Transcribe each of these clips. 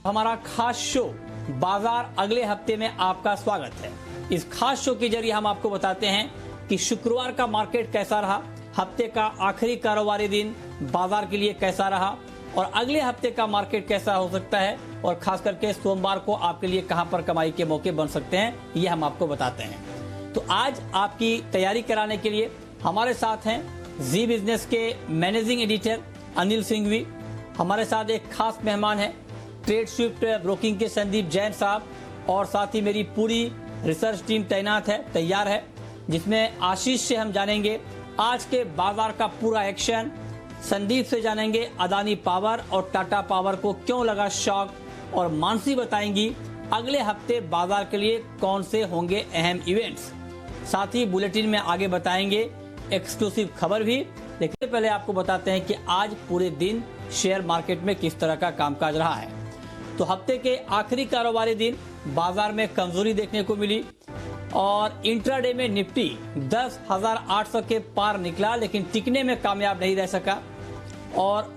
हमारा खास शो बाजार अगले हफ्ते में आपका स्वागत है। इस खास शो के जरिए हम आपको बताते हैं कि शुक्रवार का मार्केट कैसा रहा, हफ्ते का आखिरी कारोबारी दिन बाजार के लिए कैसा रहा और अगले हफ्ते का मार्केट कैसा हो सकता है और खास करके सोमवार को आपके लिए कहां पर कमाई के मौके बन सकते हैं, ये हम आपको बताते हैं। तो आज आपकी तैयारी कराने के लिए हमारे साथ हैं जी बिजनेस के मैनेजिंग एडिटर अनिल सिंघवी। हमारे साथ एक खास मेहमान है ट्रेड स्विफ्ट ब्रोकिंग के संदीप जैन साहब और साथ ही मेरी पूरी रिसर्च टीम तैयार है, जिसमें आशीष से हम जानेंगे आज के बाजार का पूरा एक्शन, संदीप से जानेंगे अदानी पावर और टाटा पावर को क्यों लगा शॉक, और मानसी बताएंगी अगले हफ्ते बाजार के लिए कौन से होंगे अहम इवेंट्स। साथ ही बुलेटिन में आगे बताएंगे एक्सक्लूसिव खबर भी। लेकिन पहले आपको बताते हैं कि आज पूरे दिन शेयर मार्केट में किस तरह का कामकाज रहा है। तो हफ्ते के आखिरी कारोबारी दिन बाजार में कमजोरी देखने को मिली और इंट्राडे में निफ्टी 10,800 के पार निकला, लेकिन टिकने में कामयाब नहीं रह सका और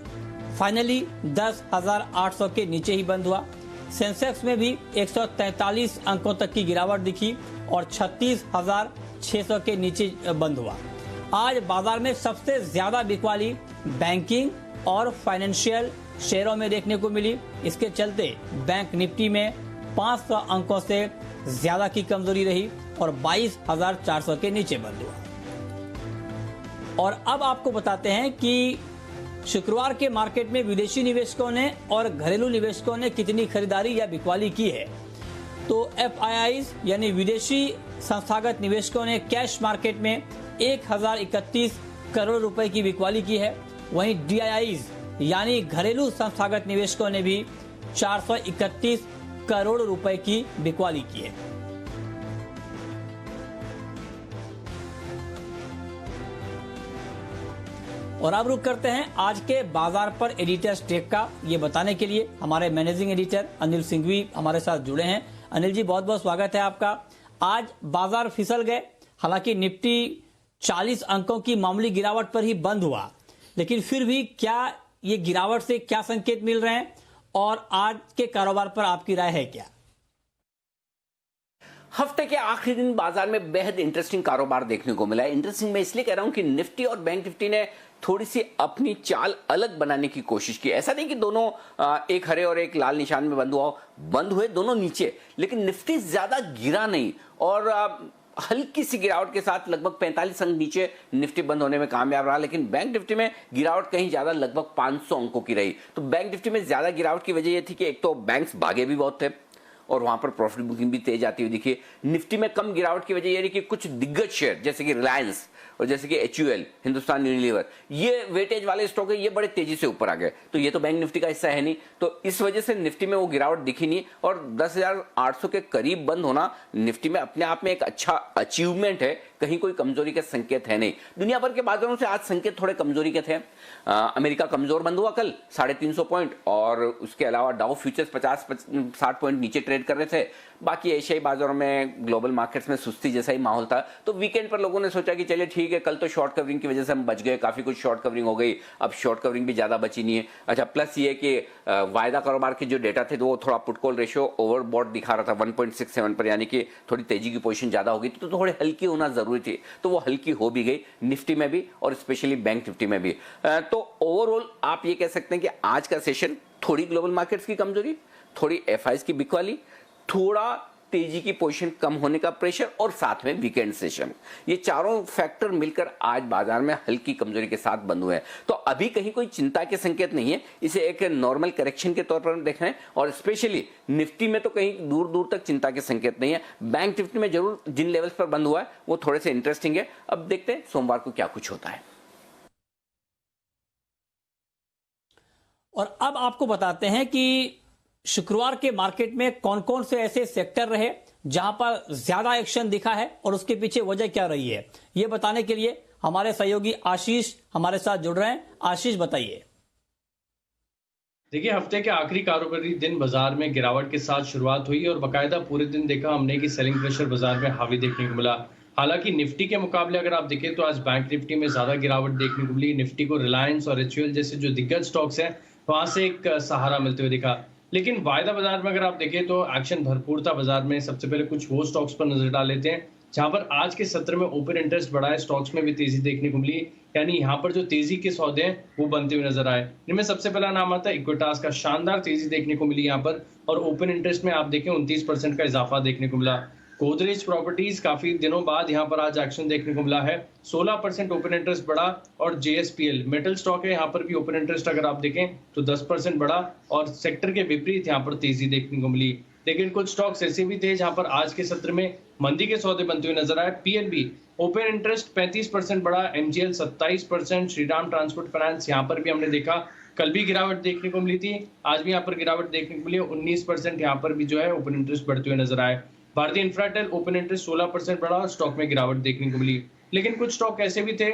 फाइनली 10,800 के नीचे ही बंद हुआ। सेंसेक्स में भी 143 अंकों तक की गिरावट दिखी और 36,600 के नीचे बंद हुआ। आज बाजार में सबसे ज्यादा बिकवाली बैंकिंग और फाइनेंशियल शेयरों में देखने को मिली। इसके चलते बैंक निफ्टी में 500 अंकों से ज्यादा की कमजोरी रही और 22,400 के नीचे बंद हुआ। और अब आपको बताते हैं कि शुक्रवार के मार्केट में विदेशी निवेशकों ने और घरेलू निवेशकों ने कितनी खरीदारी या बिकवाली की है। तो एफआईआईज यानी विदेशी संस्थागत निवेशकों ने कैश मार्केट में 1031 करोड़ रुपए की बिकवाली की है। वहीं डीआईआईज यानी घरेलू संस्थागत निवेशकों ने भी 431 करोड़ रुपए की बिकवाली की है। और अब रुक करते हैं आज के बाजार पर एडिटर्स टेक का। ये बताने के लिए हमारे मैनेजिंग एडिटर अनिल सिंघवी हमारे साथ जुड़े हैं। अनिल जी, बहुत बहुत स्वागत है आपका। आज बाजार फिसल गए, हालांकि निफ्टी 40 अंकों की मामूली गिरावट पर ही बंद हुआ, लेकिन फिर भी क्या ये गिरावट से क्या संकेत मिल रहे हैं और आज के कारोबार पर आपकी राय है क्या? हफ्ते के आखिरी दिन बाजार में बेहद इंटरेस्टिंग कारोबार देखने को मिला है। इंटरेस्टिंग मैं इसलिए कह रहा हूं कि निफ्टी और बैंक निफ्टी ने थोड़ी सी अपनी चाल अलग बनाने की कोशिश की। ऐसा नहीं कि दोनों एक हरे और एक लाल निशान में बंद हुए दोनों नीचे, लेकिन निफ्टी ज्यादा गिरा नहीं और हल्की सी गिरावट के साथ लगभग 45 अंक नीचे निफ्टी बंद होने में कामयाब रहा। लेकिन बैंक निफ्टी में गिरावट कहीं ज्यादा लगभग 500 अंकों की रही। तो बैंक निफ्टी में ज्यादा गिरावट की वजह यह थी कि एक तो बैंक्स भागे भी बहुत थे और वहां पर प्रॉफिट बुकिंग भी तेज आती हुई दिखी। निफ्टी में कम गिरावट की वजह यह रही कि कुछ दिग्गज शेयर जैसे कि रिलायंस और जैसे कि HUL हिंदुस्तान यूनिलीवर, ये वेटेज वाले स्टॉक है, ये बड़े तेजी से ऊपर आ गए। तो ये तो बैंक निफ्टी का हिस्सा है नहीं, तो इस वजह से निफ्टी में वो गिरावट दिखी नहीं और 10,800 के करीब बंद होना निफ्टी में अपने आप में एक अच्छा अचीवमेंट है, कहीं कोई कमजोरी के संकेत है नहीं। दुनिया भर के बाजारों से आज संकेत थोड़े कमजोरी के थे। अमेरिका कमजोर बंद हुआ कल 350 पॉइंट और उसके अलावा डाउ फ्यूचर्स 50-60 पॉइंट नीचे ट्रेड कर रहे थे। बाकी एशियाई बाजारों में ग्लोबल मार्केट्स में सुस्ती जैसा ही माहौल था। तो वीकेंड पर लोगों ने सोचा कि चलिए ठीक है, कल तो शॉर्ट कवरिंग की वजह से हम बच गए, काफी कुछ शॉर्ट कवरिंग हो गई, अब शॉर्ट कवरिंग भी ज्यादा बची नहीं है। अच्छा, प्लस ये कि वायदा कारोबार के जो डेटा थे तो वो थोड़ा पुट कॉल रेशियो ओवरबॉट दिखा रहा था 1.67 पर, यानी कि थोड़ी तेजी की पोजीशन ज्यादा होगी तो थोड़ी हल्की होना जरूरी थी। तो वो हल्की हो भी गई निफ्टी में भी और स्पेशली बैंक निफ्टी में भी। तो ओवरऑल आप ये कह सकते हैं कि आज का सेशन थोड़ी ग्लोबल मार्केट्स की कमजोरी, थोड़ी एफआईआईज की बिकवाली, थोड़ा तेजी की पोजीशन कम होने का प्रेशर और साथ में वीकेंड सेशन, ये चारों फैक्टर मिलकर आज बाजार में हल्की कमजोरी के साथ बंद हुए हैं। तो अभी कहीं कोई चिंता के संकेत नहीं है, इसे एक नॉर्मल करेक्शन के तौर पर हम देख रहे हैं और स्पेशली निफ्टी में तो कहीं दूर दूर तक चिंता के संकेत नहीं है। बैंक निफ्टी में जरूर जिन लेवल्स पर बंद हुआ है वो थोड़े से इंटरेस्टिंग है। अब देखते हैं सोमवार को क्या कुछ होता है। और अब आपको बताते हैं कि शुक्रवार के मार्केट में कौन कौन से ऐसे सेक्टर रहे जहां पर ज्यादा एक्शन दिखा है और उसके पीछे वजह क्या रही है, ये बताने के लिए हमारे सहयोगी आशीष हमारे साथ जुड़ रहे हैं। आशीष, बताइए। देखिए, हफ्ते के आखिरी कारोबारी दिन बाजार में गिरावट के साथ शुरुआत हुई और बाकायदा पूरे दिन देखा हमने कि सेलिंग प्रेशर बाजार में हावी देखने को मिला। हालांकि निफ्टी के मुकाबले अगर आप देखें तो आज बैंक निफ्टी में ज्यादा गिरावट देखने को मिली। निफ्टी को रिलायंस और HUL जैसे जो दिग्गज स्टॉक्स हैं वहां से एक सहारा मिलते हुए दिखा। लेकिन वायदा बाजार में अगर आप देखें तो एक्शन भरपूर था बाजार में। सबसे पहले कुछ वो स्टॉक्स पर नजर डाल लेते हैं जहां पर आज के सत्र में ओपन इंटरेस्ट बढ़ा है, स्टॉक्स में भी तेजी देखने को मिली। यानी यहाँ पर जो तेजी के सौदे हैं वो बनते हुए नजर आए। इनमें सबसे पहला नाम आता है इक्विटास का, शानदार तेजी देखने को मिली यहाँ पर, और ओपन इंटरेस्ट में आप देखें 29% का इजाफा देखने को मिला। गोदरेज प्रॉपर्टीज काफी दिनों बाद यहाँ पर आज एक्शन देखने को मिला है, 16% ओपन इंटरेस्ट बढ़ा। और जेएसपीएल मेटल स्टॉक है, यहाँ पर भी ओपन इंटरेस्ट अगर आप देखें तो 10% बढ़ा, और सेक्टर के विपरीत यहाँ पर तेजी देखने को मिली। लेकिन कुछ स्टॉक्स ऐसे भी थे जहां पर आज के सत्र में मंदी के सौदे बनते हुए नजर आए। पीएनबी ओपन इंटरेस्ट 35% बढ़ा, एमजीएल 27%, श्रीराम ट्रांसपोर्ट फाइनेंस यहाँ पर भी हमने देखा कल भी गिरावट देखने को मिली थी, आज भी यहाँ पर गिरावट देखने को मिली। 19% यहाँ पर भी जो है ओपन इंटरेस्ट बढ़ते हुए नजर आए। भारतीय इंफ्राटेल ओपन इंटरेस्ट 16% बढ़ा और स्टॉक में गिरावट देखने को मिली। लेकिन कुछ स्टॉक ऐसे भी थे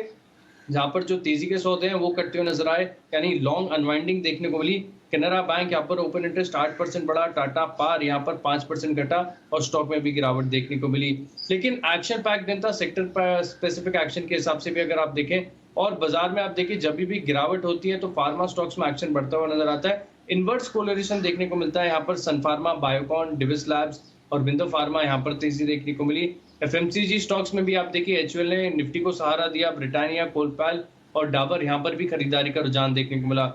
जहां पर जो तेजी के सौदे हैं वो करते हुए नजर आए, यानी लॉन्ग अनवाइंडिंग देखने को मिली। कैनरा बैंक यहाँ पर ओपन इंटरेस्ट 8% बढ़ा, टाटा पार यहाँ पर 5% घटा और स्टॉक में भी गिरावट देखने को मिली। लेकिन एक्शन पैक दिन था, सेक्टर स्पेसिफिक एक्शन के हिसाब से भी अगर आप देखें, और बाजार में आप देखिए जब भी गिरावट होती है तो फार्मा स्टॉक्स में एक्शन बढ़ता हुआ नजर आता है। इनवर्स कोरिलेशन देखने को मिलता है यहाँ पर, सन फार्मा, बायोकॉन, डिविस लैब्स और विंडो फार्मा यहाँ पर तेजी देखने को मिली। एफएमसीजी स्टॉक्स में भी आप देखिए एचयूएल ने निफ्टी को सहारा दिया, ब्रिटानिया, कोलपैल और डाबर यहाँ पर भी खरीदारी का रुझान देखने को मिला।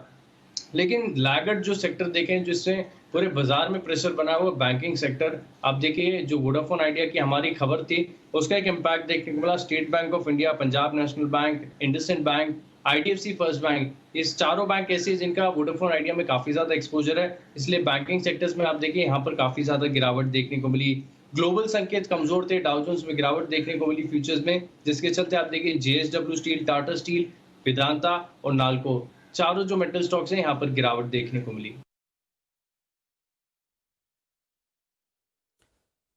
लेकिन लैगर्ड जो सेक्टर देखें जिससे पूरे बाजार में प्रेशर बना हुआ, बैंकिंग सेक्टर, आप देखिए जो वोडाफोन आइडिया की हमारी खबर थी उसका एक इम्पैक्ट देखने को मिला। State bank of India, Punjab national bank, IndusInd bank, IDFC first bank, इस चारों बैंक ऐसे हैं जिनका वोडाफोन आइडिया में काफी ज्यादा एक्सपोजर है, इसलिए बैंकिंग सेक्टर्स में आप देखिए यहाँ पर काफी ज्यादा गिरावट देखने को मिली। ग्लोबल संकेत कमजोर थे, डाउ जोन्स में गिरावट देखने को मिली फ्यूचर्स में, जिसके चलते आप देखिए JSW steel, Tata steel, Vedanta और नाल्को, चारों जो मेटल स्टॉक्स हैं यहाँ पर गिरावट देखने को मिली।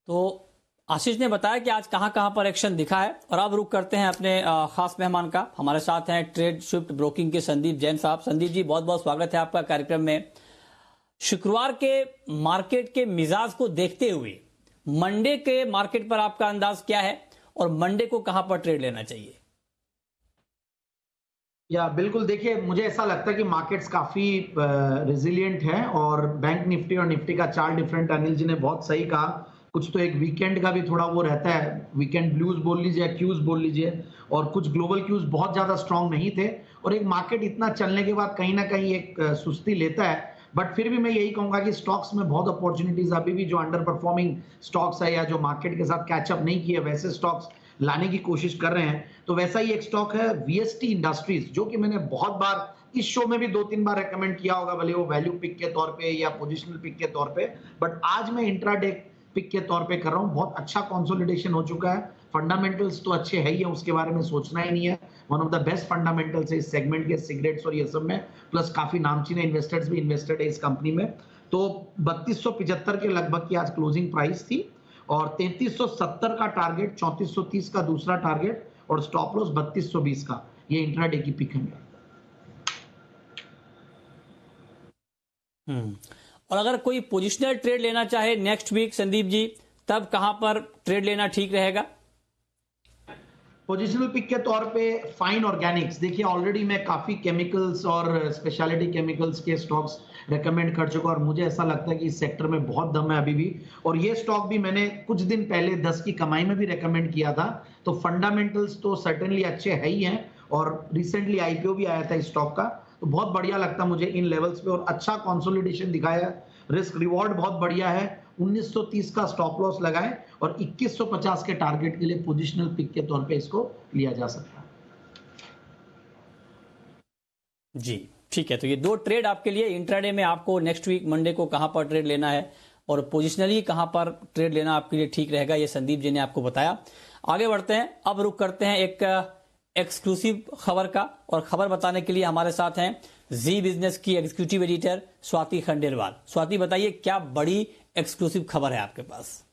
तो आशीष ने बताया कि आज कहां कहां पर एक्शन दिखा है, और अब रुक करते हैं अपने खास मेहमान का। हमारे साथ हैं ट्रेड शिफ्ट ब्रोकिंग के संदीप जैन साहब। संदीप जी, बहुत बहुत स्वागत है आपका कार्यक्रम में। शुक्रवार के मार्केट के मिजाज को देखते हुए मंडे के मार्केट पर आपका अंदाज क्या है, और मंडे को कहां पर ट्रेड लेना चाहिए? या बिल्कुल, देखिए मुझे ऐसा लगता है कि मार्केट्स काफी रेजिलिएंट हैं, और बैंक निफ्टी और निफ्टी का चार्ट डिफरेंट, अनिल जी ने बहुत सही कहा। कुछ तो एक वीकेंड का भी थोड़ा वो रहता है, वीकेंड ब्लूज बोल लीजिए या क्यूज बोल लीजिए, और कुछ ग्लोबल क्यूज बहुत ज्यादा स्ट्रांग नहीं थे, और एक मार्केट इतना चलने के बाद कहीं ना कहीं एक सुस्ती लेता है। बट फिर भी मैं यही कहूंगा कि स्टॉक्स में बहुत अपॉर्चुनिटीज अभी भी, जो अंडर परफॉर्मिंग स्टॉक्स है या जो मार्केट के साथ कैचअप नहीं किए वैसे स्टॉक्स लाने की कोशिश कर रहे हैं। तो वैसा ही एक स्टॉक है वीएसटी इंडस्ट्रीज, जो कि मैंने बहुत बार इस शो में भी 2-3 बार रेकमेंड किया होगा, भले वो वैल्यू पिक के तौर पे या पोजिशनल पिक के तौर पे, बट आज मैं इंट्राडे पिक के तौर पे कर रहा हूं। बहुत अच्छा कंसोलिडेशन हो चुका है, फंडामेंटल्स तो अच्छे है ही है, उसके बारे में सोचना ही नहीं है। One of the best fundamentals है इस सेगमेंट के, सिगरेट्स और ये सब में, प्लस काफी नामचीन इन्वेस्टर्स भी इन्वेस्टेड है इस कंपनी में। तो 3275 के लगभग की आज क्लोजिंग प्राइस थी, और 3370 का टारगेट, 3430 का दूसरा टारगेट, और स्टॉप लॉस 3220 का, ये इंट्राडे की पिक है। और अगर कोई पोजिशनल ट्रेड लेना चाहे नेक्स्ट वीक संदीप जी, तब कहां पर ट्रेड लेना ठीक रहेगा? पोजिशनल पिक के तौर पे फाइन ऑर्गेनिक्स, देखिए ऑलरेडी मैं काफी केमिकल्स और स्पेशलिटी केमिकल्स के स्टॉक्स रेकमेंड कर चुका, और मुझे ऐसा लगता है कि इस सेक्टर में बहुत दम है अभी भी। और ये स्टॉक भी मैंने कुछ दिन पहले 10 की कमाई में भी रेकमेंड किया था। तो फंडामेंटल्स तो सर्टेनली अच्छे है ही हैं, और रिसेंटली आईपीओ भी आया था इस स्टॉक का, तो बहुत बढ़िया लगता मुझे इन लेवल्स पे, और अच्छा कंसोलिडेशन दिखाया, रिस्क रिवॉर्ड बहुत बढ़िया है। 1930 का स्टॉप लॉस लगाए, और 2150 के टारगेट के लिए पोजिशनल पिक के तौर पे इसको लिया जा सकता है। जी ठीक है, तो ये 2 ट्रेड आपके लिए इंट्राडे में, आपको नेक्स्ट वीक मंडे को कहां पर ट्रेड लेना है और पोजिशनली कहां पर ट्रेड लेना आपके लिए ठीक रहेगा, ये संदीप जी ने आपको बताया। आगे बढ़ते हैं, अब रुक करते हैं एक एक्सक्लूसिव खबर का, और खबर बताने के लिए हमारे साथ हैं जी बिजनेस की एग्जीक्यूटिव एडिटर स्वाति खंडेलवाल। स्वाति, बताइए क्या बड़ी एक्सक्लूसिव खबर है आपके पास?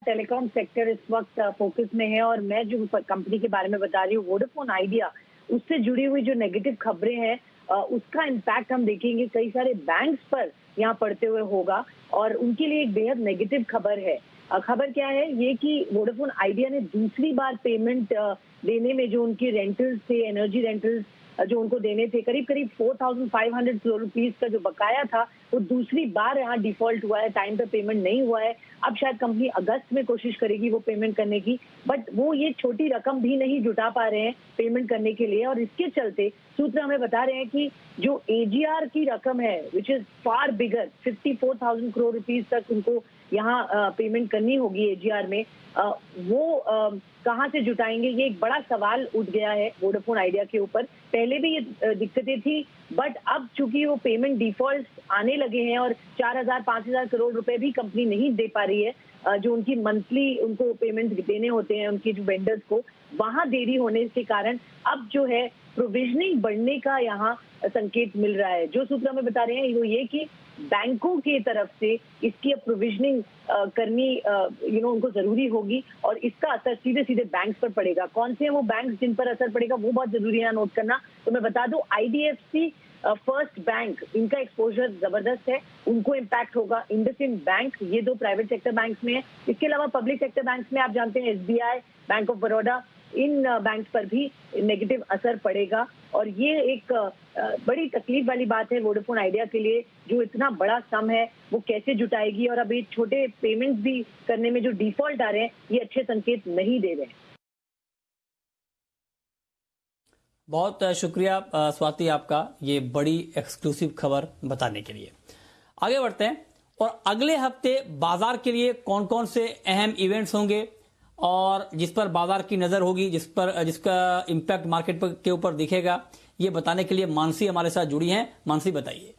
टेलीकॉम सेक्टर इस वक्त फोकस में है, और मैं जो कंपनी के बारे में बता रही हूँ, वोडाफोन आइडिया, उससे जुड़ी हुई जो नेगेटिव खबरें हैं उसका इम्पैक्ट हम देखेंगे कई सारे बैंक्स पर यहाँ पड़ते हुए होगा, और उनके लिए एक बेहद नेगेटिव खबर है। खबर क्या है ये कि वोडाफोन आइडिया ने दूसरी बार पेमेंट देने में जो उनकी रेंटल्स थे, एनर्जी रेंटल्स जो उनको देने थे, करीब करीब 4,500 करोड़ रुपीस का जो बकाया था, वो दूसरी बार यहाँ डिफॉल्ट हुआ है, टाइम पे पेमेंट नहीं हुआ है। अब शायद कंपनी अगस्त में कोशिश करेगी वो पेमेंट करने की, बट वो ये छोटी रकम भी नहीं जुटा पा रहे हैं पेमेंट करने के लिए, और इसके चलते सूत्र हमें बता रहे हैं कि जो एजीआर की रकम है, which is far bigger, 54,000 crore rupees तक उनको यहाँ पेमेंट करनी होगी एजीआर में, वो कहाँ से जुटाएंगे, ये एक बड़ा सवाल उठ गया है वोडाफोन आइडिया के ऊपर। पहले भी ये दिक्कतें थी, बट अब चूंकि वो पेमेंट डिफॉल्ट आने लगे हैं और 4,000-5,000 करोड़ रुपए भी कंपनी नहीं दे पा रही है, जो उनकी मंथली उनको पेमेंट देने होते हैं उनकी जो वेंडर्स को, वहां देरी होने के कारण अब जो है प्रोविजनिंग बढ़ने का यहाँ संकेत मिल रहा है। जो सूत्र हमें बता रहे हैं वो ये कि बैंकों की तरफ से इसकी प्रोविजनिंग करनी उनको जरूरी होगी, और इसका असर सीधे सीधे बैंक्स पर पड़ेगा। कौन से हैं वो बैंक्स जिन पर असर पड़ेगा वो बहुत जरूरी है नोट करना। तो मैं बता दूं, आईडीएफसी फर्स्ट बैंक, इनका एक्सपोजर जबरदस्त है, उनको इम्पैक्ट होगा। इंडसइंड बैंक, ये दो प्राइवेट सेक्टर बैंक्स में है। इसके अलावा पब्लिक सेक्टर बैंक्स में आप जानते हैं SBI, bank of Baroda, in banks पर भी नेगेटिव असर पड़ेगा, और ये एक बड़ी तकलीफ वाली बात है वोडाफोन आइडिया के लिए। जो इतना बड़ा सम है वो कैसे जुटाएगी, और अभी छोटे पेमेंट्स भी करने में जो डिफॉल्ट आ रहे हैं, ये अच्छे संकेत नहीं दे रहे हैं। बहुत शुक्रिया स्वाति आपका ये बड़ी एक्सक्लूसिव खबर बताने के लिए। आगे बढ़ते हैं, और अगले हफ्ते बाजार के लिए कौन कौन से अहम इवेंट्स होंगे और जिस पर बाजार की नजर होगी, जिसका इम्पैक्ट मार्केट के ऊपर दिखेगा, ये बताने के लिए मानसी हमारे साथ जुड़ी हैं। मानसी, बताइए।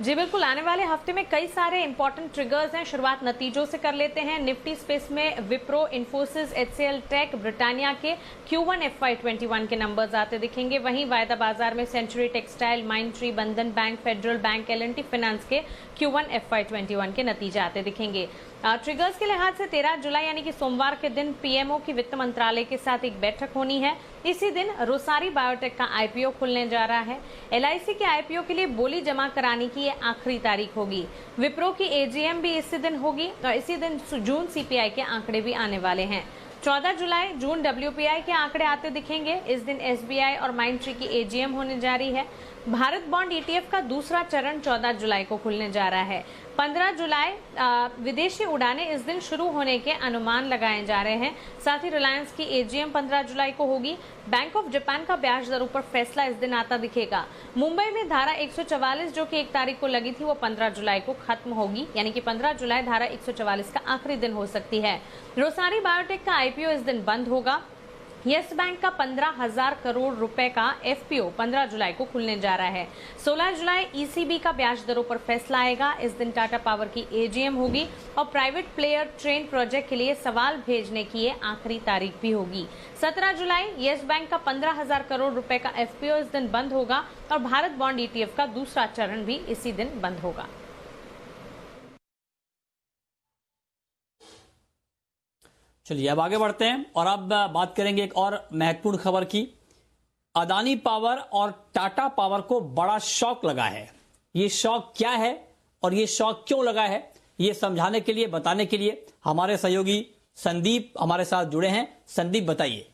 जी बिल्कुल, आने वाले हफ्ते में कई सारे इंपॉर्टेंट ट्रिगर्स हैं। शुरुआत नतीजों से कर लेते हैं। निफ्टी स्पेस में विप्रो, इन्फोसिस, एचसीएल टेक, ब्रिटानिया के Q1 FY21 के नंबर्स आते दिखेंगे। वहीं वायदा बाजार में सेंचुरी टेक्सटाइल, माइंडट्री, बंधन bank, federal bank, L&T finance के Q1 FY21 के नतीजे आते दिखेंगे। ट्रिगर्स के लिहाज से 13 जुलाई यानी कि सोमवार के दिन पीएमओ की वित्त मंत्रालय के साथ एक बैठक होनी है। इसी दिन रोसारी बायोटेक का आईपीओ खुलने जा रहा है। एलआईसी के आईपीओ के लिए बोली जमा कराने की ये आखिरी तारीख होगी। विप्रो की एजीएम भी इसी दिन होगी, और इसी दिन जून सीपीआई के आंकड़े भी आने वाले हैं। 14 जुलाई जून डब्ल्यूपीआई के आंकड़े आते दिखेंगे। इस दिन एसबीआई और माइंडट्री की एजीएम होने जा रही है। भारत बॉन्ड ईटीएफ का दूसरा चरण 14 जुलाई को खुलने जा रहा है। 15 जुलाई विदेशी उड़ानें इस दिन शुरू होने के अनुमान लगाए जा रहे हैं। साथ ही रिलायंस की एजीएम 15 जुलाई को होगी। बैंक ऑफ जापान का ब्याज दरों पर फैसला इस दिन आता दिखेगा। मुंबई में धारा 144 जो कि 1 तारीख को लगी थी, वो 15 जुलाई को खत्म होगी, यानी कि 15 जुलाई धारा 144 का आखिरी दिन हो सकती है। रोसारी बायोटेक का आईपीओ इस दिन बंद होगा। यस बैंक का 15,000 करोड़ रुपए का एफपीओ 15 जुलाई को खुलने जा रहा है। 16 जुलाई ईसीबी का ब्याज दरों पर फैसला आएगा। इस दिन टाटा पावर की एजीएम होगी, और प्राइवेट प्लेयर ट्रेन प्रोजेक्ट के लिए सवाल भेजने की ये आखिरी तारीख भी होगी। 17 जुलाई यस बैंक का 15,000 करोड़ रुपए का एफपीओ इस दिन बंद होगा, और भारत बॉन्ड ईटीएफ का दूसरा चरण भी इसी दिन बंद होगा। चलिए अब आगे बढ़ते हैं, और अब बात करेंगे एक और महत्वपूर्ण खबर की। अदानी पावर और टाटा पावर को बड़ा शॉक लगा है। ये शॉक क्या है और ये शॉक क्यों लगा है, ये समझाने के लिए, बताने के लिए हमारे सहयोगी संदीप हमारे साथ जुड़े हैं। संदीप, बताइए।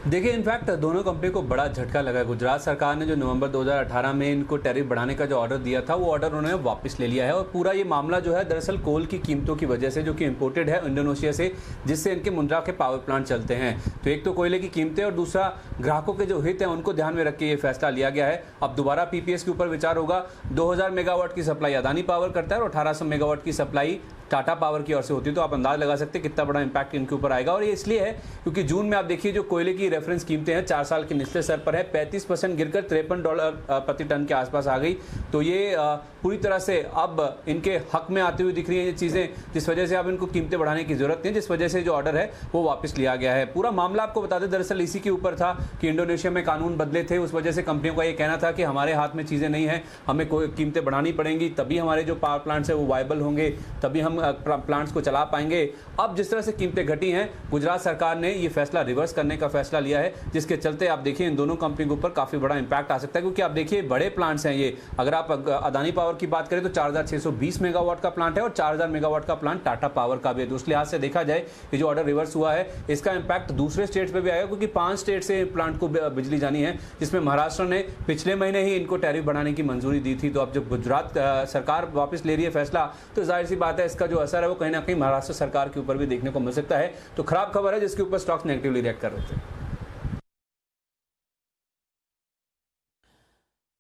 देखिए, इनफैक्ट दोनों कंपनी को बड़ा झटका लगा है। गुजरात सरकार ने जो नवंबर 2018 में इनको टैरिफ बढ़ाने का जो ऑर्डर दिया था, वो ऑर्डर उन्होंने वापस ले लिया है। और पूरा ये मामला जो है दरअसल कोल की कीमतों की वजह से, जो कि इंपोर्टेड है इंडोनेशिया से, जिससे इनके मुंद्रा के पावर प्लांट चलते हैं। तो एक तो कोयले की कीमतें, और दूसरा ग्राहकों के जो हित हैं उनको ध्यान में रख के ये फैसला लिया गया है। अब दोबारा पीपीएस के ऊपर विचार होगा। 2000 मेगावाट की सप्लाई अदानी पावर करता है और 1800 मेगावाट की सप्लाई टाटा पावर की ओर से होती है। तो आप अंदाज लगा सकते हैं कितना बड़ा इंपैक्ट इनके ऊपर आएगा। और ये इसलिए है क्योंकि जून में आप देखिए जो कोयले की रेफरेंस कीमतें हैं 4 साल के निचले स्तर पर है, 35% गिरकर $53 प्रति टन के आसपास आ गई। तो ये पूरी तरह से अब इनके हक में आती हुई दिख रही है ये चीज़ें, जिस वजह से अब इनको कीमतें बढ़ाने की जरूरत नहीं, जिस वजह से जो ऑर्डर है वो वापस लिया गया है। पूरा मामला आपको बता दें, दरअसल इसी के ऊपर था कि इंडोनेशिया में कानून बदले थे, उस वजह से कंपनियों का ये कहना था कि हमारे हाथ में चीज़ें नहीं है, हमें कोई कीमतें बढ़ानी पड़ेंगी, तभी हमारे जो पावर प्लांट्स है वो वायबल होंगे, तभी हम प्लांट्स को चला पाएंगे। अब जिस तरह से कीमतें घटी हैं, गुजरात सरकार ने ये फैसला रिवर्स करने का फैसला लिया है, जिसके चलते आप देखिए इन दोनों कंपनी के ऊपर काफी बड़ा इंपैक्ट आ सकता है, क्योंकि आप देखिए बड़े प्लांट्स हैं ये। अगर आप अदानी पावर की बात करें तो 4620 मेगावाट का प्लांट है और 4000 मेगावाट का प्लांट टाटा पावर का भी है। तो उस लिहाज से देखा जाए कि जो ऑर्डर रिवर्स हुआ है इसका इंपैक्ट दूसरे स्टेट्स पे भी आएगा, क्योंकि 5 स्टेट से प्लांट को बिजली जानी है, जिसमें महाराष्ट्र ने पिछले महीने ही इनको टैरिफ बढ़ाने की मंजूरी दी थी। तो अब जब गुजरात सरकार वापस ले रही है फैसला, तो जाहिर सी बात है इसका जो असर है वो कहीं ना कहीं महाराष्ट्र सरकार के ऊपर भी देखने को मिल सकता है। तो खराब खबर है जिसके ऊपर स्टॉक्स नेगेटिवली रिएक्ट कर रहे थे।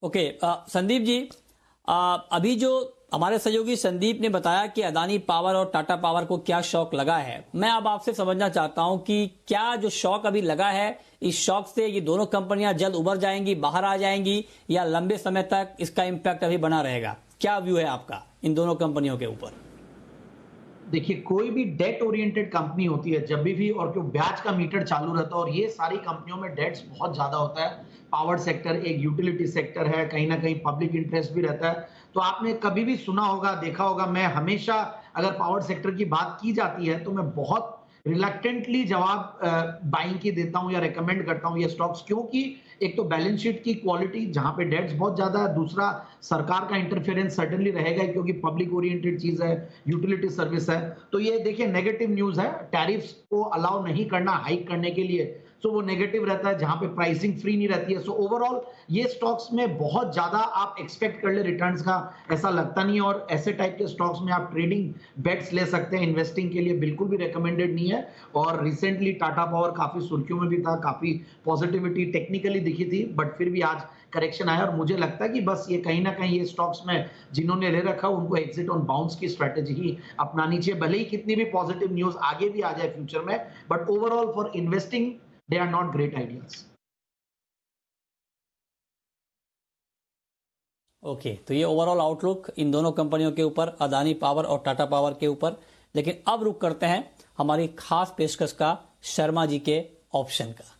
ओके, संदीप जी, अभी जो हमारे सहयोगी संदीप ने बताया कि अदानी पावर और टाटा पावर को क्या शॉक लगा है, मैं अब आपसे समझना चाहता हूं कि क्या जो शॉक अभी लगा है, इस शॉक से ये दोनों कंपनियां जल्द उभर जाएंगी, बाहर आ जाएंगी, या लंबे समय तक इसका इंपैक्ट अभी बना रहेगा? क्या व्यू है आपका इन दोनों कंपनियों के ऊपर? देखिए, कोई भी डेट ओरिएंटेड कंपनी होती है जब भी, और जो ब्याज का मीटर चालू रहता है, और ये सारी कंपनियों में डेट्स बहुत ज्यादा होता है। पावर सेक्टर एक यूटिलिटी सेक्टर है, कहीं ना कहीं पब्लिक इंटरेस्ट भी रहता है। तो आपने कभी भी सुना होगा, देखा होगा, मैं हमेशा अगर पावर सेक्टर की बात की जाती है तो मैं बहुत रिलक्टेंटली जवाब बाइंग की देता हूं या रेकमेंड करता हूं ये स्टॉक्स, क्योंकि एक तो बैलेंस शीट की क्वालिटी जहां पे डेट्स बहुत ज्यादा है, दूसरा सरकार का इंटरफेरेंस सर्टेनली रहेगा क्योंकि पब्लिक ओरिएंटेड चीज है, यूटिलिटी सर्विस है। तो ये देखिए नेगेटिव न्यूज है, टैरिफ्स को अलाउ नहीं करना हाइक करने के लिए, सो वो नेगेटिव रहता है, जहां पे प्राइसिंग फ्री नहीं रहती है। सो ओवरऑल ये स्टॉक्स में बहुत ज्यादा आप एक्सपेक्ट कर ले रिटर्न्स का, ऐसा लगता नहीं है। और ऐसे टाइप के स्टॉक्स में आप ट्रेडिंग बेट्स ले सकते हैं, इन्वेस्टिंग के लिए बिल्कुल भी रेकमेंडेड नहीं है। और रिसेंटली टाटा पावर काफी सुर्खियों में भी था, काफी पॉजिटिविटी टेक्निकली दिखी थी, बट फिर भी आज करेक्शन आया। और मुझे लगता है कि बस ये कहीं ना कहीं ये स्टॉक्स में जिन्होंने ले रखा उनको एग्जिट ऑन बाउंस की स्ट्रेटेजी ही अपनानी चाहिए, भले ही कितनी भी पॉजिटिव न्यूज आगे भी आ जाए फ्यूचर में, but overall for investing they are not great ideas. Okay, तो ये ओवरऑल आउटलुक इन दोनों कंपनियों के ऊपर, अदानी पावर और टाटा पावर के ऊपर। लेकिन अब रुक करते हैं हमारी खास पेशकश का, शर्मा जी के ऑप्शन का।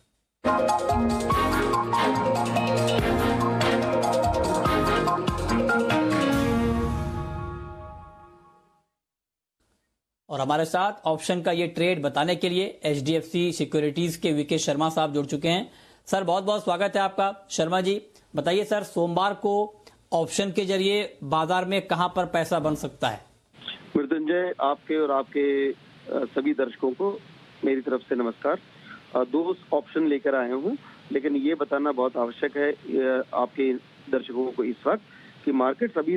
और हमारे साथ ऑप्शन का ये ट्रेड बताने के लिए HDFC सिक्योरिटीज के वीके शर्मा साहब जुड़ चुके हैं। सर, बहुत बहुत स्वागत है आपका। शर्मा जी, बताइए सर, सोमवार को ऑप्शन के जरिए बाजार में कहां पर पैसा बन सकता है? मृत्युंजय, आपके और आपके सभी दर्शकों को मेरी तरफ से नमस्कार। 2 ऑप्शन लेकर आए हूं, लेकिन ये बताना बहुत आवश्यक है आपके दर्शकों को इस वक्त कि मार्केट्स अभी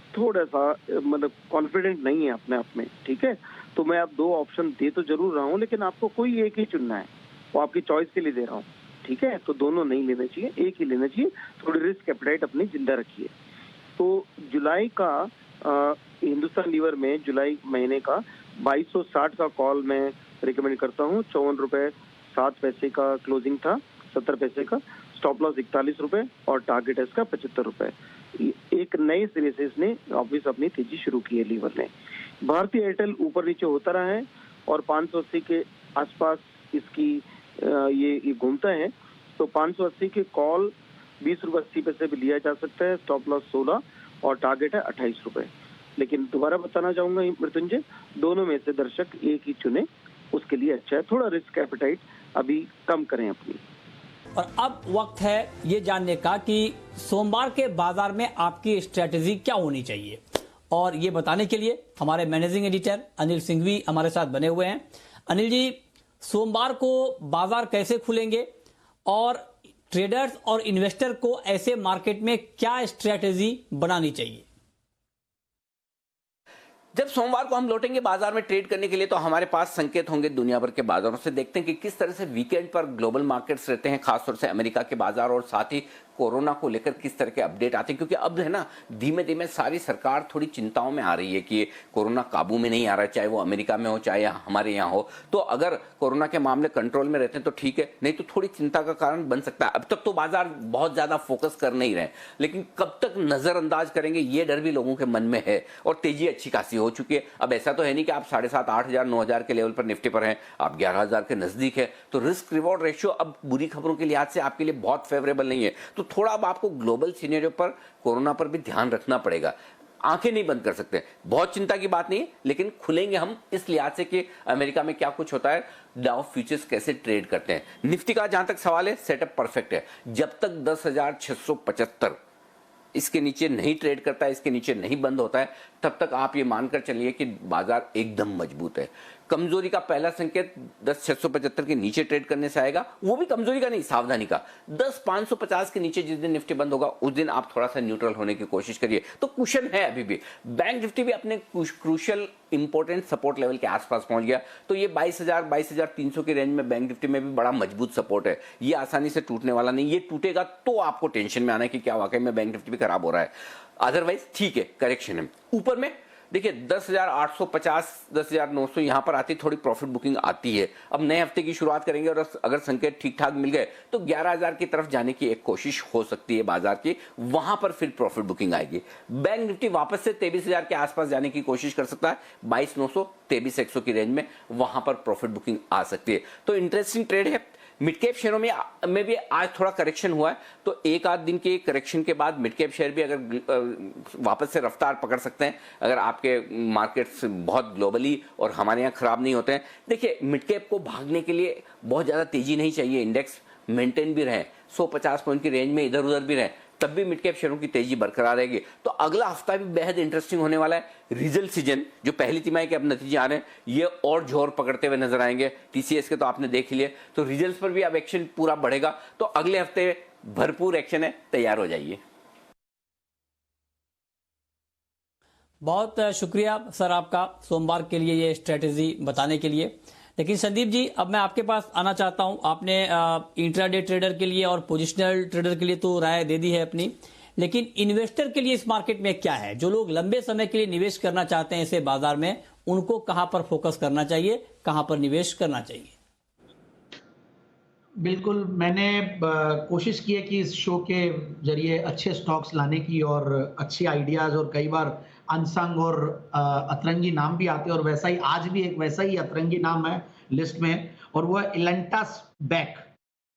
थोड़ा सा मतलब कॉन्फिडेंट नहीं है अपने आप में, ठीक है। तो मैं अब 2 ऑप्शन दे तो जरूर रहा हूं, लेकिन आपको कोई एक ही चुनना है, वो आपकी चॉइस के लिए दे रहा हूं, ठीक है। तो दोनों नहीं लेने चाहिए, एक ही लेना चाहिए। थोड़ी रिस्क एपेटाइट अपनी जिंदा रखिए। तो जुलाई का हिंदुस्तान लीवर में जुलाई महीने का 2260 का कॉल मैं रिकमेंड करता हूँ। 54 रुपए 7 पैसे का क्लोजिंग था, 70 पैसे का स्टॉप लॉस 41 रुपए और टारगेट है इसका 75 रुपए। एक नए सिरे से इसने वापस अपनी तेजी शुरू की है लीवर ने। भारतीय एयरटेल ऊपर नीचे होता रहा है और 580 के आसपास इसकी ये घूमता है। तो 580 के कॉल 20 रुपए 80 पैसे भी लिया जा सकता है, स्टॉप लॉस 16 और टारगेट है 28 रुपए। लेकिन दोबारा बताना चाहूंगा मृत्युंजय, दोनों में से दर्शक एक ही चुने, उसके लिए अच्छा है। थोड़ा रिस्क एपेटाइट अभी कम करें अपनी। और अब वक्त है ये जानने का कि सोमवार के बाजार में आपकी स्ट्रेटेजी क्या होनी चाहिए, और ये बताने के लिए हमारे मैनेजिंग एडिटर अनिल सिंघवी हमारे साथ बने हुए हैं। अनिल जी, सोमवार को बाजार कैसे खुलेंगे और ट्रेडर्स और इन्वेस्टर को ऐसे मार्केट में क्या स्ट्रेटेजी बनानी चाहिए? जब सोमवार को हम लौटेंगे बाजार में ट्रेड करने के लिए तो हमारे पास संकेत होंगे दुनिया भर के बाजारों से। देखते हैं कि किस तरह से वीकेंड पर ग्लोबल मार्केट्स रहते हैं, खासतौर से अमेरिका के बाजार, और साथ ही कोरोना को लेकर किस तरह के अपडेट आते हैं। क्योंकि अब है ना, धीमे धीमे सारी सरकार थोड़ी चिंताओं में आ रही है कि कोरोना काबू में नहीं आ रहा है, चाहे वो अमेरिका में हो चाहे हमारे यहाँ हो। तो अगर कोरोना के मामले कंट्रोल में रहते हैं तो ठीक है, नहीं तो थोड़ी चिंता का कारण बन सकता है। अब तक तो बाजार बहुत ज्यादा फोकस कर नहीं रहे, लेकिन कब तक नजरअंदाज करेंगे ये डर भी लोगों के मन में है। और तेजी अच्छी खासी हो चुकी है। अब ऐसा तो है नहीं कि आप 7,500, 8,000, 9,000 के लेवल पर निफ्टी पर हैं, आप 11,000 के नजदीक है। तो रिस्क रिवॉर्ड रेशियो अब बुरी खबरों के लिहाज से आपके लिए बहुत फेवरेबल नहीं है। तो थोड़ा अब आपको ग्लोबल सिनेरियो पर, कोरोना पर भी ध्यान रखना पड़ेगा। आंखें नहीं बंद कर सकते। बहुत चिंता की बात नहीं है, लेकिन खुलेंगे हम इस लिहाज से कि अमेरिका में क्या कुछ होता है, डाउ फ्यूचर्स कैसे ट्रेड करते हैं। निफ्टी का जहां तक सवाल है, सेटअप परफेक्ट है। जब तक 10,675 इसके नीचे नहीं ट्रेड करता है, इसके नीचे नहीं बंद होता है, तब तक आप ये मानकर चलिए कि बाजार एकदम मजबूत है। कमजोरी का पहला संकेत 10,675 के नीचे ट्रेड करने से आएगा, वो भी कमजोरी का नहीं, सावधानी का। 10,550 के नीचे जिस दिन निफ्टी बंद होगा उस दिन आप थोड़ा सा न्यूट्रल होने की कोशिश करिए, तो कुशन है अभी भी। बैंक निफ्टी भी अपने क्रूशियल इंपॉर्टेंट सपोर्ट लेवल के आसपास पहुंच गया, तो ये 22,300 की रेंज में बैंक निफ्टी में भी बड़ा मजबूत सपोर्ट है। ये आसानी से टूटने वाला नहीं, ये टूटेगा तो आपको टेंशन में आना है कि क्या वाकई में बैंक निफ्टी भी खराब हो रहा है। अदरवाइज ठीक है, करेक्शन है। ऊपर में देखिए 10,850 10,900 यहां पर आती थोड़ी प्रॉफिट बुकिंग आती है। अब नए हफ्ते की शुरुआत करेंगे और अगर संकेत ठीक ठाक मिल गए तो 11,000 की तरफ जाने की एक कोशिश हो सकती है बाजार की, वहां पर फिर प्रॉफिट बुकिंग आएगी। बैंक निफ्टी वापस से 23,000 के आसपास जाने की कोशिश कर सकता है, 22,900 23,100 की रेंज में वहां पर प्रॉफिट बुकिंग आ सकती है। तो इंटरेस्टिंग ट्रेड है। मिड कैप शेयरों में भी आज थोड़ा करेक्शन हुआ है, तो एक आध दिन के करेक्शन के बाद मिड कैप शेयर भी अगर वापस से रफ्तार पकड़ सकते हैं, अगर आपके मार्केट्स बहुत ग्लोबली और हमारे यहाँ खराब नहीं होते हैं। देखिए मिड कैप को भागने के लिए बहुत ज़्यादा तेजी नहीं चाहिए, इंडेक्स मेंटेन भी रहे, 150 पॉइंट की रेंज में इधर उधर भी रहे, तब भी मिड कैप शेयरों की तेजी बरकरार रहेगी। तो अगला हफ्ता भी बेहद इंटरेस्टिंग होने वाला है। रिजल्ट सीजन जो पहली तिमाही के अब नतीजे आ रहे हैं, ये और जोर पकड़ते हुए नजर आएंगे। टीसीएस के तो आपने देख लिए, तो रिजल्ट्स पर भी अब एक्शन पूरा बढ़ेगा। तो अगले हफ्ते भरपूर एक्शन है, तैयार हो जाइए। बहुत शुक्रिया सर आपका सोमवार के लिए ये स्ट्रेटेजी बताने के लिए। लेकिन संदीप जी, अब मैं आपके पास आना चाहता हूं। आपने इंट्राडे ट्रेडर के लिए और पोजिशनल ट्रेडर के लिए तो राय दे दी है अपनी, लेकिन इन्वेस्टर के लिए इस मार्केट में क्या है? जो लोग लंबे समय के लिए निवेश करना चाहते हैं इसे बाजार में, उनको कहां पर फोकस करना चाहिए, कहां पर निवेश करना चाहिए? बिल्कुल, मैंने कोशिश की है कि इस शो के जरिए अच्छे स्टॉक्स लाने की और अच्छे आइडियाज, और कई बार अनसंग और अतरंगी नाम भी आते हैं, और वैसा ही आज भी एक वैसा ही अतरंगी नाम है लिस्ट में, और वो है Elantas Beck.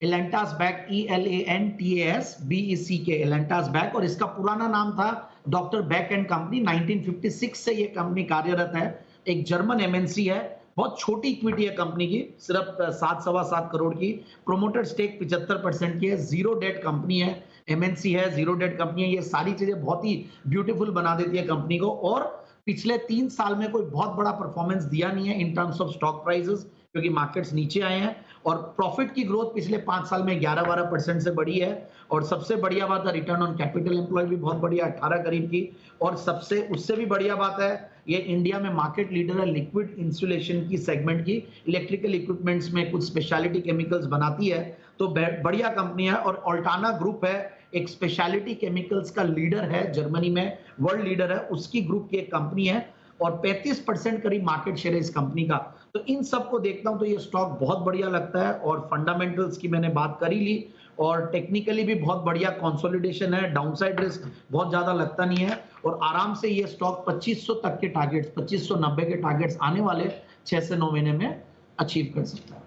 Elantas Beck, ELANTASBECK, Elantas Beck. और इसका पुराना नाम था डॉक्टर बैक एंड कंपनी। 1956 से ये कंपनी कार्यरत है, एक जर्मन एमएनसी है। बहुत छोटी इक्विटी है कंपनी की, सिर्फ 7-7.25 करोड़ की। प्रोमोटर स्टेक 75% की है। जीरो डेट कंपनी है, एमएनसी है, जीरो डेट कंपनी है। ये सारी चीजें बहुत ही ब्यूटीफुल बना देती है कंपनी को। और पिछले 3 साल में कोई बहुत बड़ा परफॉर्मेंस दिया नहीं है in terms of stock prices, क्योंकि मार्केट्स नीचे आए हैं। और प्रॉफिट की ग्रोथ पिछले 5 साल में 11-12% से बढ़ी है। और सबसे बढ़िया बात है, रिटर्न ऑन कैपिटल एम्प्लॉय भी बहुत बढ़िया, 18 करीब की। और सबसे उससे भी बढ़िया बात है, ये इंडिया में मार्केट लीडर है लिक्विड इंसुलेशन की सेगमेंट की। इलेक्ट्रिकल इक्विपमेंट्स में कुछ स्पेशलिटी केमिकल्स बनाती है, तो बढ़िया कंपनी है। और ऑल्टाना ग्रुप है, एक स्पेशलिटी केमिकल्स का लीडर है जर्मनी में, वर्ल्ड लीडर है, उसकी ग्रुप की एक कंपनी है। और 35% करीब मार्केट शेयर है इस कंपनी का। तो इन सब को देखता हूं तो ये स्टॉक बहुत बढ़िया लगता है। और फंडामेंटल्स की मैंने बात कर ही ली, और टेक्निकली भी बहुत बढ़िया कंसोलिडेशन है, डाउनसाइड रिस्क बहुत ज्यादा लगता नहीं है। और आराम से ये स्टॉक 2500 तक के टारगेट्स, 2590 के टारगेट्स आने वाले 6 से 9 महीने में अचीव कर सकता है।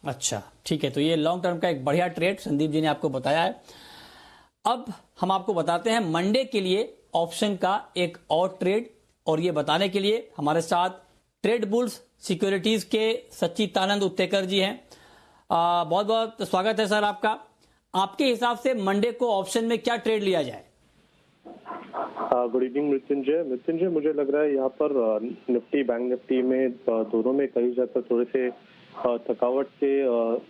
अच्छा, ठीक है। तो ये लॉन्ग टर्म का एक बढ़िया ट्रेड संदीप जी ने आपको बताया है। अब हम आपको बताते हैं मंडे के लिए ऑप्शन का एक और ट्रेड, और ये बताने के लिए हमारे साथ ट्रेड बुल्स सिक्योरिटीज के सच्चिदानंद उत्तेकर जी हैं। बहुत बहुत स्वागत है सर आपका। आपके हिसाब से मंडे को ऑप्शन में क्या ट्रेड लिया जाए? गुड इवनिंग मृत्युंजय, मुझे लग रहा है यहाँ पर निफ्टी बैंक निफ्टी में दोनों में कहीं जाकर थोड़े से थकावट के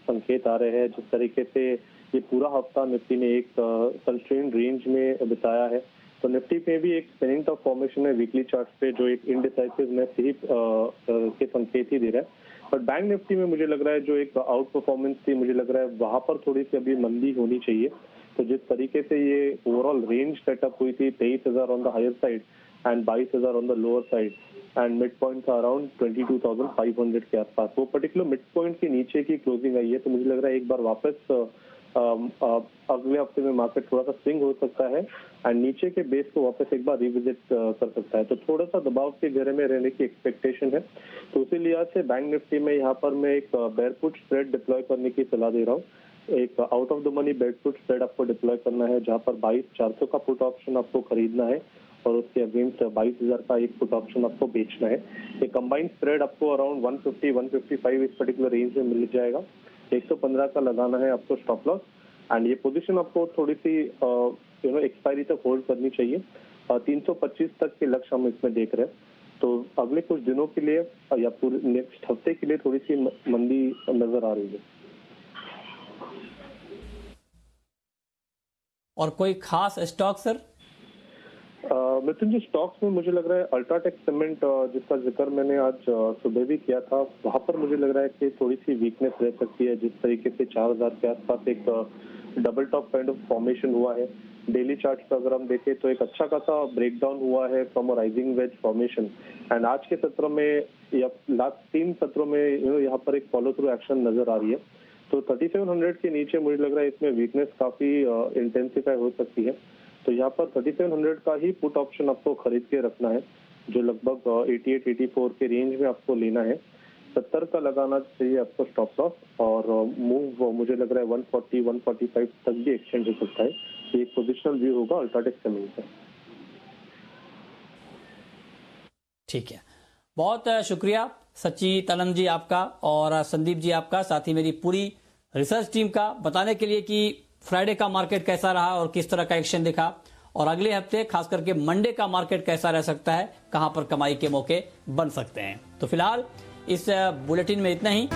संकेत आ रहे हैं। जिस तरीके से ये पूरा हफ्ता निफ्टी ने एक कंस्ट्रेंट रेंज में बिताया है, तो निफ्टी पे भी एक स्पिनिंग टॉप फॉर्मेशन है वीकली चार्ट पे, जो एक इनडिसाइसिवनेस के संकेत ही दे रहा है। बट बैंक निफ्टी में मुझे लग रहा है जो एक आउट परफॉर्मेंस थी, मुझे लग रहा है वहां पर थोड़ी सी अभी मंदी होनी चाहिए। तो जिस तरीके से ये ओवरऑल रेंज सेटअप हुई थी, 23,000 on the higher side and 22,000 on the lower side, and mid point था अराउंड 22,500 के आसपास, वो पर्टिकुलर मिड पॉइंट के नीचे की क्लोजिंग आई है। तो मुझे लग रहा है एक बार वापस अगले हफ्ते में मार्केट थोड़ा सा स्विंग हो सकता है एंड नीचे के बेस को वापस एक बार रिविजिट कर सकता है। तो थोड़ा सा दबाव के घेरे में रहने की एक्सपेक्टेशन है। तो उसी लिहाज से बैंक निफ्टी में यहाँ पर मैं एक बेयरपुट स्प्रेड डिप्लॉय करने की सलाह दे रहा हूँ। एक out of the money bed put spread आपको डिप्लॉय करना है, जहां पर 22,400 का पुट ऑप्शन आपको खरीदना है और उसके अगेंस्ट 22,000 का एक पुट ऑप्शन आपको बेचना है। ये कंबाइंड स्प्रेड आपको अराउंड 150-155 इस पर्टिकुलर रेंज में मिल जाएगा। 115 का लगाना है आपको स्टॉप लॉस एंड ये पोजीशन आपको थोड़ी सी एक्सपायरी तक होल्ड करनी चाहिए। 325 तक के लक्ष्य हम इसमें देख रहे हैं, तो अगले कुछ दिनों के लिए या पूरे नेक्स्ट हफ्ते के लिए थोड़ी सी मंदी नजर आ रही है। और कोई खास स्टॉक सर? मृत्युंजय, स्टॉक्स में मुझे लग रहा है अल्ट्राटेक सीमेंट जिसका जिक्र मैंने आज सुबह भी किया था, वहां पर मुझे लग रहा है कि थोड़ी सी वीकनेस रह सकती है। जिस तरीके से 4,000 के आसपास एक double top kind of formation हुआ है, डेली चार्ट पर अगर हम देखें तो एक अच्छा खासा ब्रेकडाउन हुआ है from a rising veg formation and आज के सत्र में या लास्ट 3 सत्रों में यहाँ पर एक फॉलो थ्रू एक्शन नजर आ रही है। तो 3700 के नीचे मुझे लग रहा है इसमें वीकनेस काफी इंटेंसिफाई हो सकती है, तो यहाँ पर 3700 का ही पुट ऑप्शन आपको खरीद के रखना है, जो लगभग 88-84 के रेंज में आपको लेना है। 70 का लगाना चाहिए आपको स्टॉप लॉस और मूव मुझे लग रहा है 140-145 तक भी एक्सटेंड हो सकता है। ये एक पोजिशनल व्यू होगा अल्ट्राटेक सीमेंट का। ठीक है, बहुत शुक्रिया सच्चिदानंद जी आपका और संदीप जी आपका, साथ ही मेरी पूरी रिसर्च टीम का बताने के लिए कि फ्राइडे का मार्केट कैसा रहा और किस तरह का एक्शन दिखा और अगले हफ्ते खास करके मंडे का मार्केट कैसा रह सकता है, कहां पर कमाई के मौके बन सकते हैं। तो फिलहाल इस बुलेटिन में इतना ही।